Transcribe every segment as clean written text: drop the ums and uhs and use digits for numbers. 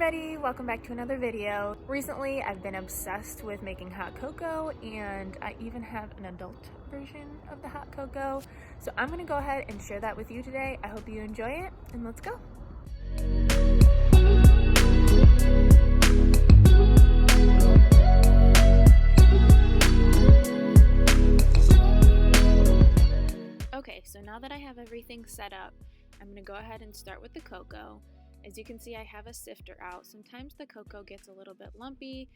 everybody, welcome back to another video. Recently I've been obsessed with making hot cocoa, and I even have an adult version of the hot cocoa. So I'm gonna go ahead and share that with you today. I hope you enjoy it, and let's go. Okay, so now that I have everything set up, I'm going to go ahead and start with the cocoa. As you can see, I have a sifter out. Sometimes the cocoa gets a little bit lumpy,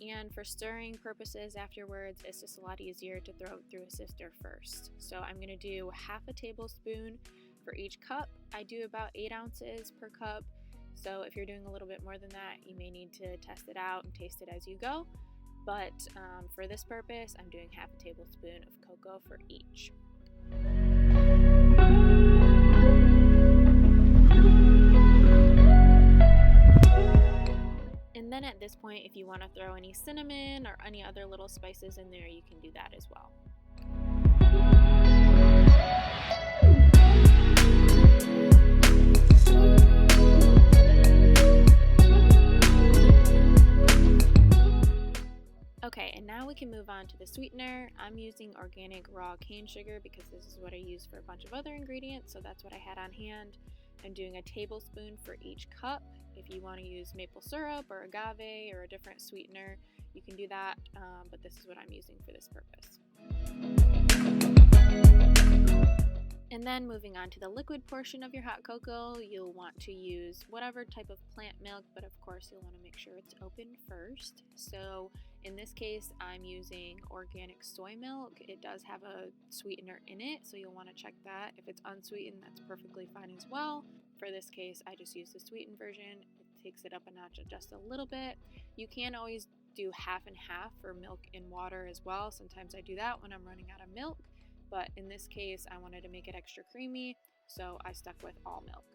and for stirring purposes afterwards, it's just a lot easier to throw it through a sifter first. So I'm going to do half a tablespoon for each cup. I do about 8 ounces per cup, so if you're doing a little bit more than that, you may need to test it out and taste it as you go. But for this purpose, I'm doing half a tablespoon of cocoa for each. And then at this point, if you want to throw any cinnamon or any other little spices in there, you can do that as well. Okay, and now we can move on to the sweetener. I'm using organic raw cane sugar because this is what I use for a bunch of other ingredients, so that's what I had on hand. I'm doing a tablespoon for each cup. If you want to use maple syrup or agave or a different sweetener, you can do that, but this is what I'm using for this purpose. And then moving on to the liquid portion of your hot cocoa, you'll want to use whatever type of plant milk, but of course you'll want to make sure it's opened first. So in this case, I'm using organic soy milk. It does have a sweetener in it, so you'll want to check that. If it's unsweetened, that's perfectly fine as well. For this case, I just use the sweetened version. It takes it up a notch just a little bit. You can always do half and half for milk and water as well. Sometimes I do that when I'm running out of milk. But in this case, I wanted to make it extra creamy, so I stuck with all milk.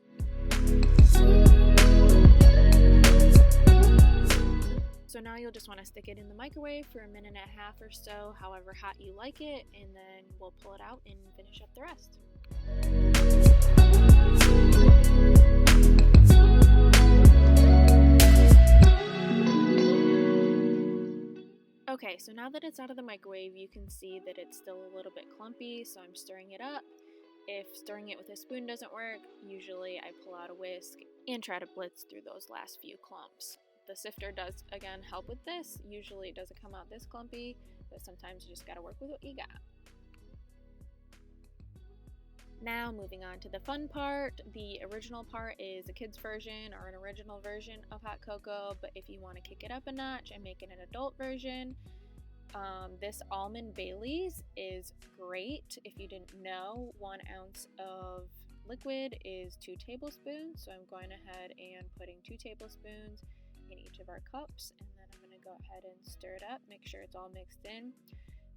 So now you'll just want to stick it in the microwave for a minute and a half or so, however hot you like it, and then we'll pull it out and finish up the rest. Okay, so now that it's out of the microwave, you can see that it's still a little bit clumpy, so I'm stirring it up. If stirring it with a spoon doesn't work, usually I pull out a whisk and try to blitz through those last few clumps. The sifter does, again, help with this. Usually it doesn't come out this clumpy, but sometimes you just gotta work with what you got. Now moving on to the fun part. The original part is a kid's version or an original version of hot cocoa, but if you want to kick it up a notch and make it an adult version, this almond Baileys is great. If you didn't know, 1 ounce of liquid is 2 tablespoons, so I'm going ahead and putting 2 tablespoons in each of our cups, and then I'm going to go ahead and stir it up, make sure it's all mixed in.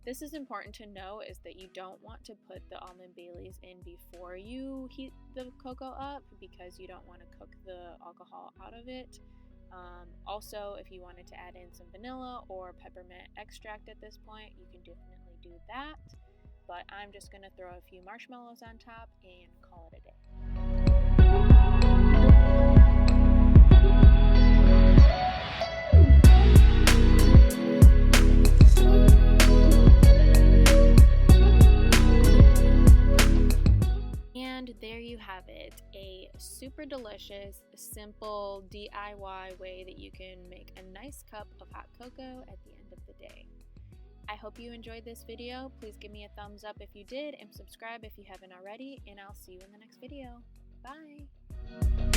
This is important to know, is that you don't want to put the almond Baileys in before you heat the cocoa up, because you don't want to cook the alcohol out of it. Also, if you wanted to add in some vanilla or peppermint extract at this point, you can definitely do that. But I'm just going to throw a few marshmallows on top and call it a day. And there you have it, a super delicious, simple DIY way that you can make a nice cup of hot cocoa at the end of the day. I hope you enjoyed this video. Please give me a thumbs up if you did, and subscribe if you haven't already, and I'll see you in the next video. Bye!